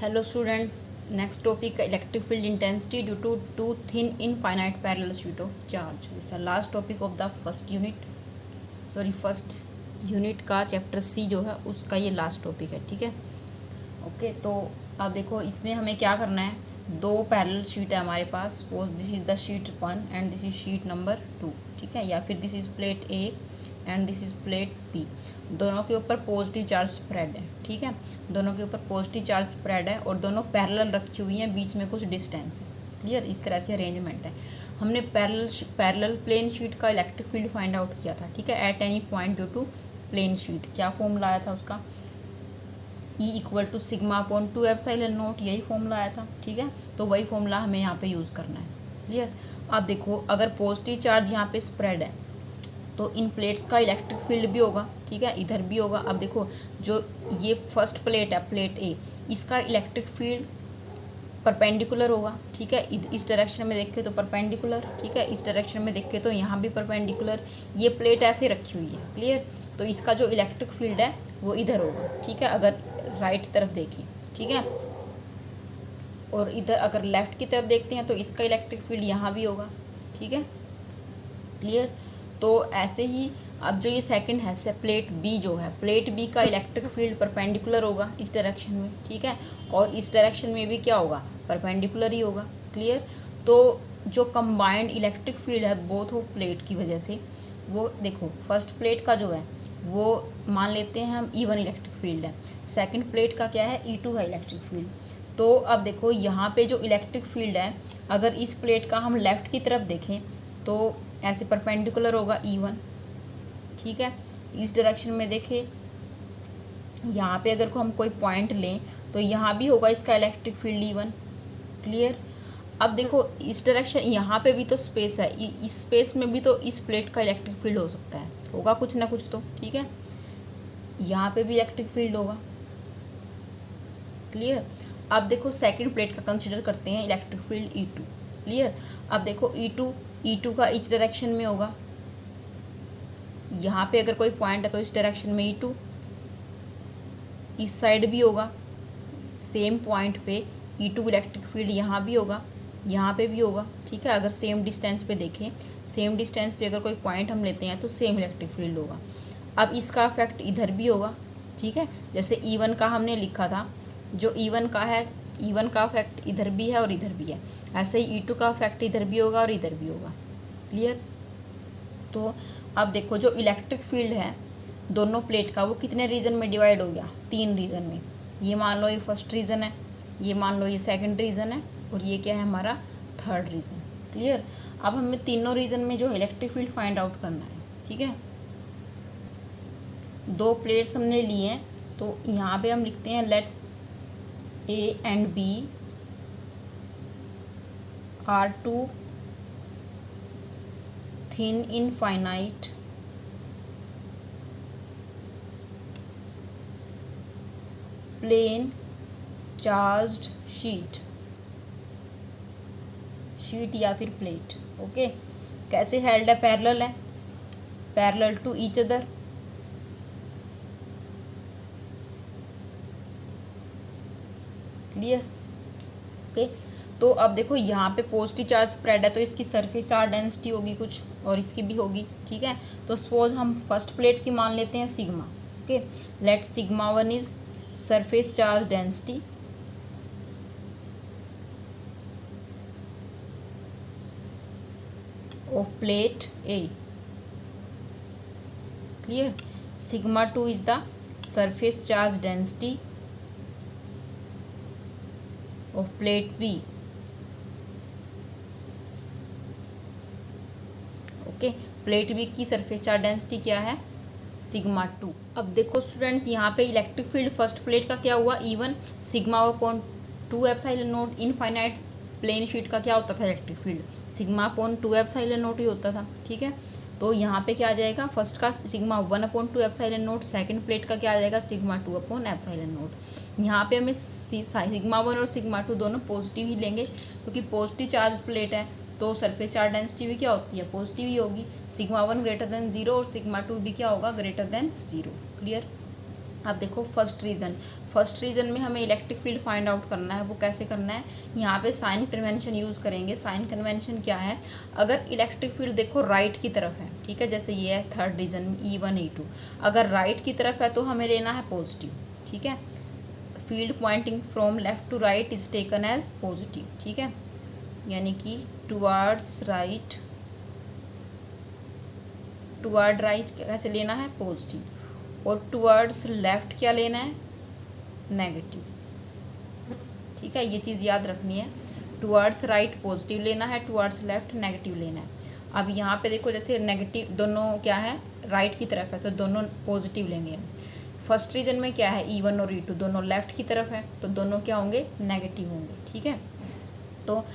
Hello students, next topic electric field intensity due to too thin infinite parallel sheet of charge. This is the last topic of the first unit का chapter सी जो है उसका ये last topic है. ठीक है. Okay, तो अब देखो इसमें हमें क्या करना है. दो पैरेलल शीट है हमारे पास. Suppose this is the sheet 1 and this is sheet number 2. ठीक है, या फिर this is plate A and this is plate B. दोनों के ऊपर पॉजिटिव चार्ज स्प्रेड है. ठीक है, दोनों के ऊपर पॉजिटिव चार्ज स्प्रेड है और दोनों पैरेलल रखी हुई हैं, बीच में कुछ डिस्टेंस है. क्लियर, इस तरह से अरेंजमेंट है. हमने पैरेलल प्लेन शीट का इलेक्ट्रिक फील्ड फाइंड आउट किया था. ठीक है, at any point due to plane sheet. क्या फॉर्मूला आया था उसका? E equal to sigma upon 2 epsilon naught. यही फॉर्मूला आया था. ठीक है, तो वही फॉर्मूला हमें यहाँ पे यूज़ करना है. क्लियर. अब देखो, अगर पॉजिटिव चार्ज यहाँ पे स्प्रेड है तो इन प्लेट्स का इलेक्ट्रिक फील्ड भी होगा. ठीक है, इधर भी होगा. अब देखो, जो ये फर्स्ट प्लेट है, प्लेट ए, इसका इलेक्ट्रिक फील्ड परपेंडिकुलर होगा. ठीक है, इस डायरेक्शन में देखे तो परपेंडिकुलर. ठीक है, इस डायरेक्शन में देखे तो यहाँ भी परपेंडिकुलर. ये प्लेट ऐसे रखी हुई है. क्लियर, तो इसका जो इलेक्ट्रिक फील्ड है वो इधर होगा. ठीक है, अगर राइट तरफ देखें. ठीक है, और इधर अगर लेफ्ट की तरफ देखते हैं तो इसका इलेक्ट्रिक फील्ड यहाँ भी होगा. ठीक है, क्लियर. तो ऐसे ही अब जो ये सेकंड है प्लेट बी जो है, प्लेट बी का इलेक्ट्रिक फील्ड परपेंडिकुलर होगा इस डायरेक्शन में. ठीक है, और इस डायरेक्शन में भी क्या होगा? परपेंडिकुलर ही होगा. क्लियर. तो जो कंबाइंड इलेक्ट्रिक फील्ड है बोथ ऑफ प्लेट की वजह से, वो देखो फर्स्ट प्लेट का जो है वो मान लेते हैं हम E1 इलेक्ट्रिक फील्ड है. सेकंड प्लेट का क्या है? E2 है इलेक्ट्रिक फील्ड. तो अब देखो यहाँ पे जो इलेक्ट्रिक फील्ड है, अगर इस प्लेट का हम लेफ़्ट की तरफ देखें तो ऐसे परपेंडिकुलर होगा E1. ठीक है, इस डायरेक्शन में देखें, यहाँ पे अगर को हम कोई पॉइंट लें तो यहाँ भी होगा इसका इलेक्ट्रिक फील्ड E1. क्लियर. अब देखो इस डायरेक्शन, यहाँ पे भी तो स्पेस है, इस स्पेस में भी तो इस प्लेट का इलेक्ट्रिक फील्ड हो सकता है, होगा कुछ ना कुछ तो. ठीक है, यहाँ पे भी इलेक्ट्रिक फील्ड होगा. क्लियर. अब देखो सेकंड प्लेट का कंसिडर करते हैं इलेक्ट्रिक फील्ड E2. क्लियर. अब देखो E2 का इस डायरेक्शन में होगा. यहाँ पे अगर कोई पॉइंट है तो इस डायरेक्शन में E2, इस साइड भी होगा सेम पॉइंट पे E2 इलेक्ट्रिक फील्ड यहाँ भी होगा, यहाँ पे भी होगा. ठीक है, अगर सेम डिस्टेंस पे देखें, सेम डिस्टेंस पे अगर कोई पॉइंट हम लेते हैं तो सेम इलेक्ट्रिक फील्ड होगा. अब इसका इफेक्ट इधर भी होगा. ठीक है, जैसे E1 का हमने लिखा था, जो E1 का है, E1 का इफेक्ट इधर भी है और इधर भी है. ऐसे ही E2 का इफेक्ट इधर भी होगा और इधर भी होगा. क्लियर. तो अब देखो जो इलेक्ट्रिक फील्ड है दोनों प्लेट का, वो कितने रीजन में डिवाइड हो गया? 3 रीजन में. ये मान लो ये फर्स्ट रीजन है, ये मान लो ये सेकंड रीजन है, और ये क्या है? हमारा थर्ड रीजन. क्लियर. अब हमें तीनों रीजन में जो इलेक्ट्रिक फील्ड फाइंड आउट करना है. ठीक है, दो प्लेट्स हमने लिए हैं तो यहाँ पे हम लिखते हैं let A and B are two thin infinite plane charged sheet या फिर प्लेट. ओके, कैसे हेल्ड है? पैरेलल है, parallel to each other. Clear. Okay, तो अब देखो यहाँ पे पॉजिटिव चार्ज स्प्रेड है तो इसकी सरफेस चार्ज डेंसिटी होगी कुछ, और इसकी भी होगी. ठीक है, तो सपोज हम फर्स्ट प्लेट की मान लेते हैं sigma. Okay, let sigma 1 is surface charge density of plate A. Clear. Sigma 2 is the surface charge density of plate B. Okay, plate B की सरफेस चार्ज डेंसिटी क्या है? सिग्मा 2. अब देखो स्टूडेंट्स, यहाँ पे इलेक्ट्रिक फील्ड फर्स्ट प्लेट का क्या हुआ? E1 sigma upon 2 epsilon naught. Infinite plane sheet का क्या होता था electric field? Sigma upon 2 epsilon naught ही होता था. ठीक है, तो यहाँ पे क्या आ जाएगा? फर्स्ट का sigma 1 upon 2 epsilon not, second plate का क्या आ जाएगा? Sigma 2 upon epsilon not. यहाँ पे हमें सिग्मा 1 और सिग्मा 2 दोनों पॉजिटिव ही लेंगे क्योंकि पॉजिटिव चार्ज प्लेट है तो सरफेस चार्ज डेंसिटी भी क्या होती है? पॉजिटिव ही होगी. सिग्मा 1 ग्रेटर देन 0 और सिग्मा 2 भी क्या होगा? Greater than 0. क्लियर. अब देखो फर्स्ट फर्स्ट रीजन में हमें इलेक्ट्रिक फील्ड फाइंड आउट करना है। वो कैसे करना है, यहाँ पे साइन कन्वेंशन यूज़ करेंगे। साइन कन्वेंशन क्या है, अगर इलेक्ट्रिक फील्ड देखो राइट की तरफ है, ठीक है, जैसे ये है थर्ड रीजन में E1 E2, अगर राइट की तरफ है तो हमें लेना है पॉजिटिव, ठीक है। Field pointing from left to right is taken as positive, ठीक है, यानी कि टुवर्ड्स राइट, टुवर्ड राइट कैसे लेना है, पॉजिटिव, और टुवर्ड्स लेफ्ट क्या लेना है, नेगेटिव, ठीक है। ये चीज़ याद रखनी है, टुवर्ड्स राइट पॉजिटिव लेना है, टुवर्ड्स लेफ्ट नेगेटिव लेना है। अब यहाँ पे देखो जैसे नेगेटिव दोनों क्या है, राइट की तरफ है तो दोनों पॉजिटिव लेंगे। फर्स्ट रीजन में क्या है, E1 और E2 दोनों लेफ्ट की तरफ है तो दोनों क्या होंगे, नेगेटिव होंगे, ठीक है। तो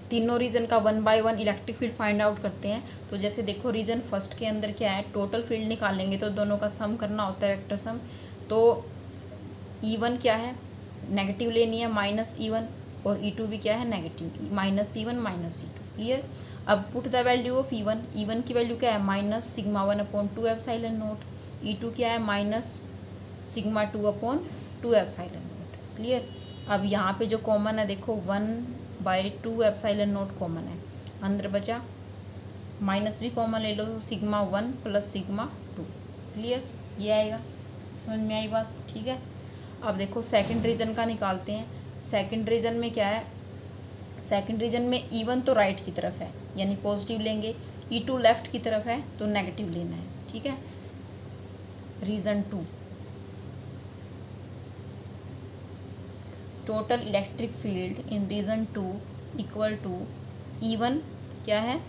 तीनों रीजन का 1 by 1 electric field find out करते हैं। तो जैसे देखो रीजन फर्स्ट के अंदर क्या है, टोटल फील्ड निकालेंगे तो दोनों का सम करना होता है, वेक्टर सम। तो E1 क्या है, नेगेटिव लेनी है -E1, और E2 भी क्या है, नेगेटिव, -E1 -E2, क्लियर। अब put the value of E1, E1 की वैल्यू क्या है, -σ1/2ε0, E2 क्या है, -σ2/2ε0, क्लियर। अब यहाँ पे जो कॉमन है देखो 1/2ε0 कॉमन है, अंदर बचा माइनस भी कॉमन ले लो तो σ1 + σ2, क्लियर, ये आएगा, समझ में आई बात, ठीक है। अब देखो सेकंड रीजन का निकालते हैं। सेकंड रीजन में क्या है, सेकंड रीजन में E1 तो राइट की तरफ है यानी पॉजिटिव लेंगे, E2 लेफ्ट की तरफ है तो नेगेटिव लेना है, ठीक है। Region 2, total electric field in region 2 equal to E1 क्या है,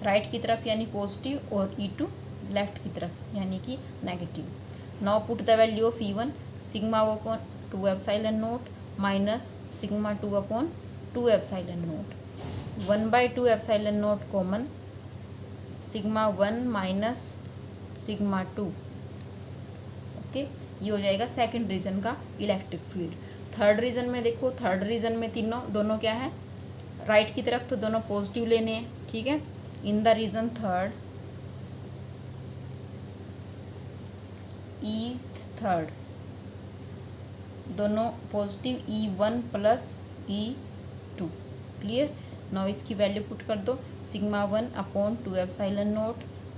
राइट की तरफ यानी पॉजिटिव, और E2 लेफ्ट की तरफ यानी कि negative. Now put the value of E1, σ1/2ε0 -σ2/2ε0, 1/2ε0 common, σ1 -σ2, okay. ये हो जाएगा सेकंड रीजन का इलेक्ट्रिक फील्ड। थर्ड रीजन में देखो, थर्ड रीजन में दोनों क्या है, राइट की तरफ तो दोनों पॉजिटिव लेने हैं, ठीक है। In the region third, third दोनों positive, E1 + E2, clear. Now इसकी वैल्यू पुट कर दो, σ1/2ε0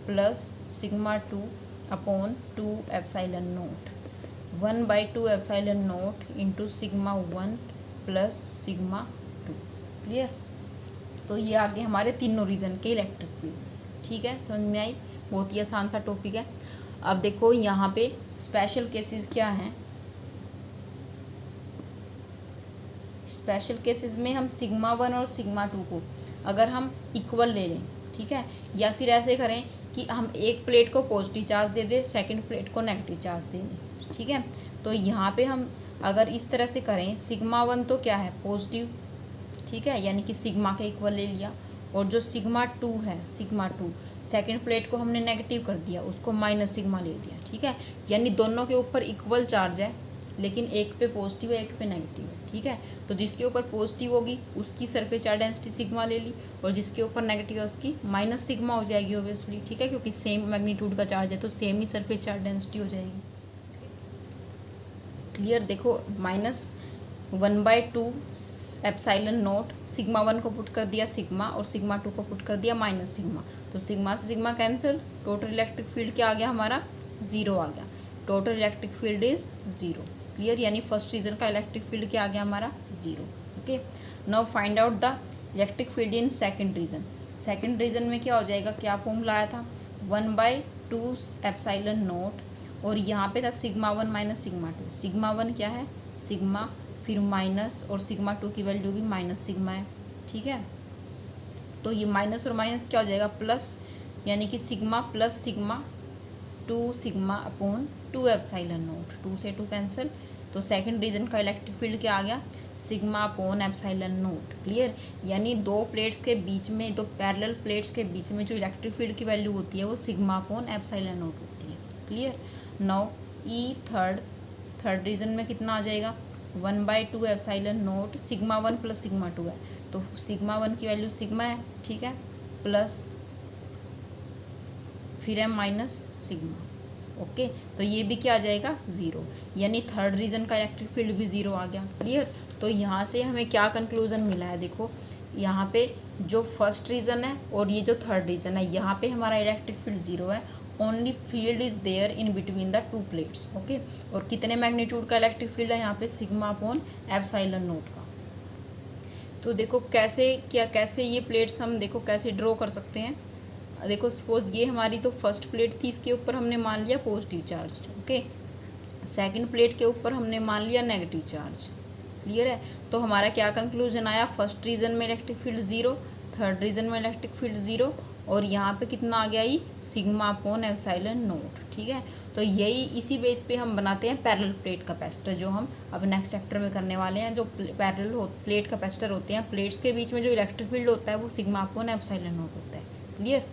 + σ2/2ε0, 1/2ε0 इंटू σ1 + σ2, क्लियर। तो ये आगे हमारे तीनों रीजन के इलेक्ट्रिक फील्ड, ठीक है, समझ में आई, बहुत ही आसान सा टॉपिक है। अब देखो यहाँ पे स्पेशल केसेस क्या हैं, स्पेशल केसेस में हम σ1 और σ2 को अगर हम इक्वल ले लें, ठीक है, या फिर ऐसे करें कि हम एक प्लेट को पॉजिटिव चार्ज दे दें, सेकंड प्लेट को नेगेटिव चार्ज दे दें, ठीक है। तो यहाँ पे हम अगर इस तरह से करें, σ1 तो क्या है, पॉजिटिव, ठीक है, यानी कि सिग्मा के इक्वल ले लिया, और जो σ2 है, σ2 सेकंड प्लेट को हमने नेगेटिव कर दिया, उसको -σ ले दिया, ठीक है। यानी दोनों के ऊपर इक्वल चार्ज है, लेकिन एक पे पॉजिटिव है, एक पे नेगेटिव है, ठीक है। तो जिसके ऊपर पॉजिटिव होगी उसकी सरफेस चार्ज डेंसिटी सिग्मा ले ली, और जिसके ऊपर नेगेटिव है उसकी -σ हो जाएगी ऑब्वियसली, ठीक है, क्योंकि सेम मैग्नीट्यूड का चार्ज है तो सेम ही सरफेस चार्ज डेंसिटी हो जाएगी, क्लियर। देखो -1/2 ε0, σ1 को पुट कर दिया सिग्मा, और σ2 को पुट कर दिया -σ, तो सिग्मा से सिग्मा कैंसिल, टोटल इलेक्ट्रिक फील्ड क्या आ गया हमारा, 0 आ गया, total electric field is 0, clear. यानी फर्स्ट रीजन का इलेक्ट्रिक फील्ड क्या आ गया हमारा, 0, okay. Now find out the electric field in second region. Second region में क्या हो जाएगा, क्या फॉर्मूला आया था, 1/2 ε0, और यहाँ पे था σ1 - σ2, σ1 क्या है, सिग्मा, फिर माइनस, और σ2 की वैल्यू भी -σ है, ठीक है। तो ये माइनस और माइनस क्या हो जाएगा, प्लस, यानी कि सिग्मा + σ 2σ/2ε0, 2 से 2 कैंसिल, तो सेकंड रीजन का इलेक्ट्रिक फील्ड क्या आ गया, σ/ε0, क्लियर। यानी दो प्लेट्स के बीच में, दो पैरेलल प्लेट्स के बीच में जो इलेक्ट्रिक फील्ड की वैल्यू होती है वो σ/ε0 होती है, क्लियर। नाउ थर्ड रीजन में कितना आ जाएगा, 1/2 ε0, σ1 + σ2 है, तो σ1 की वैल्यू σ है, ठीक है, प्लस फिर है -σ, ओके, तो ये भी क्या आ जाएगा, ज़ीरो, यानी थर्ड रीजन का इलेक्ट्रिक फील्ड भी ज़ीरो आ गया। क्लियर। तो यहाँ से हमें क्या कंक्लूज़न मिला है, देखो यहाँ पे जो फर्स्ट रीज़न है और ये जो थर्ड रीज़न है, यहाँ पे हमारा इलेक्ट्रिक फील्ड ज़ीरो है, only field is there in between the two plates. Okay, और कितने मैग्नीट्यूड का इलेक्ट्रिक फील्ड है यहाँ पे, सिग्मा अपॉन एप्सिलॉन नॉट का। तो देखो कैसे ये प्लेट्स हम देखो कैसे ड्रॉ कर सकते हैं। देखो सपोज ये हमारी तो फर्स्ट प्लेट थी, इसके ऊपर हमने मान लिया positive charge. Okay, second plate के ऊपर हमने मान लिया नेगेटिव चार्ज। क्लियर है। तो हमारा क्या कंक्लूजन आया, फर्स्ट रीजन में electric field zero, third region में इलेक्ट्रिक फील्ड ज़ीरो, और यहाँ पे कितना आ गया, ये सिग्मा अपॉन एप्सिलॉन नॉट। ठीक है। तो यही इसी बेस पे हम बनाते हैं पैरेलल प्लेट कैपेसिटर, जो हम अब नेक्स्ट चैप्टर में करने वाले हैं। जो पैरेलल प्लेट कैपेसिटर होते हैं, प्लेट्स के बीच में जो इलेक्ट्रिक फील्ड होता है वो सिग्मा अपॉन एप्सिलॉन नॉट होता है। क्लियर।